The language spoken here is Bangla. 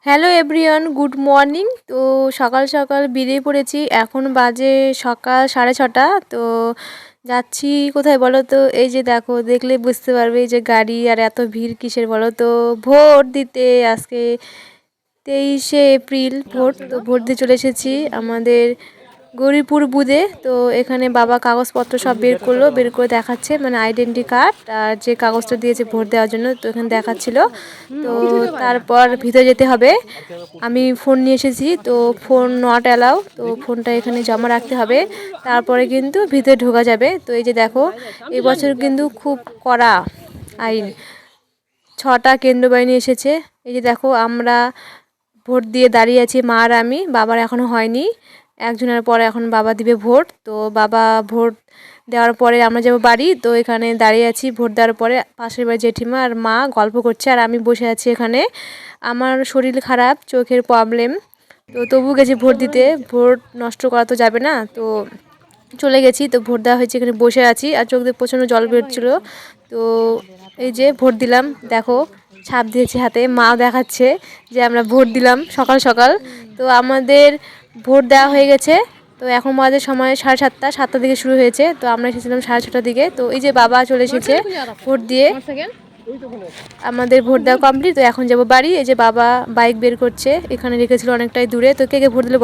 Hello everyone, good morning. তো সকাল সকাল বেরিয়ে পড়েছি, এখন বাজে সকাল 6:30। তো যাচ্ছি কোথায় বলো তো? এই যে দেখো, দেখলে বুঝতে পারবে এই যে গাড়ি আর এত ভিড় কিসের বলো তো? ভোট দিতে আজকে 23শে এপ্রিল ভোট। তো ভোট দিয়ে চলে এসেছি আমাদের গৌরীপুর বুথে। তো এখানে বাবা কাগজপত্র সব বের করলো, বের করে দেখাচ্ছে, মানে আইডেন্টি কার্ড আর যে কাগজটা দিয়েছে ভোট দেওয়ার জন্য, তো এখানে দেখাচ্ছিল। তো তারপর ভিতরে যেতে হবে। আমি ফোন নিয়ে এসেছি, তো ফোন নট অ্যালাউ, তো ফোনটা এখানে জমা রাখতে হবে, তারপরে কিন্তু ভিতরে ঢোকা যাবে। তো এই যে দেখো, এবছর কিন্তু খুব কড়া আইন, 6টা কেন্দ্র বাহিনী এসেছে। এই যে দেখো, আমরা ভোট দিয়ে দাঁড়িয়ে আছি, মা আর আমি, বাবার এখনও হয়নি, একজনের পরে এখন বাবা দিবে ভোট। তো বাবা ভোট দেওয়ার পরে আমরা যাবো বাড়ি। তো এখানে দাঁড়িয়ে আছি, ভোট দেওয়ার পরে পাশের বাড়ি জেঠিমা আর মা গল্প করছে, আর আমি বসে আছি এখানে। আমার শরীর খারাপ, চোখের প্রবলেম, তো তবু গেছি ভোট দিতে, ভোট নষ্ট করা তো যাবে না। তো চলে গেছি, তো ভোট দেওয়া হয়েছে, এখানে বসে আছি, আর চোখ দিয়ে প্রচণ্ড জল বেরোচ্ছিলো। তো এই যে ভোট দিলাম, দেখো ছাপ দিয়েছি হাতে, মা দেখাচ্ছে যে আমরা ভোট দিলাম সকাল সকাল। তো আমাদের ভোট দেওয়া হয়ে গেছে। তো এখন বাজে সময় 7:30, 7টার দিকে শুরু হয়েছে, তো আমরা এসেছিলাম 6:30টার দিকে। তো এই যে বাবা চলে এসেছে ভোট দিয়ে, আমাদের ভোট দেওয়া কমপ্লিট। তো এখন যাবো বাড়ি। এই যে বাবা বাইক বের করছে, এখানে রেখেছিল অনেকটাই দূরে। তো কে কে ভোট দিলে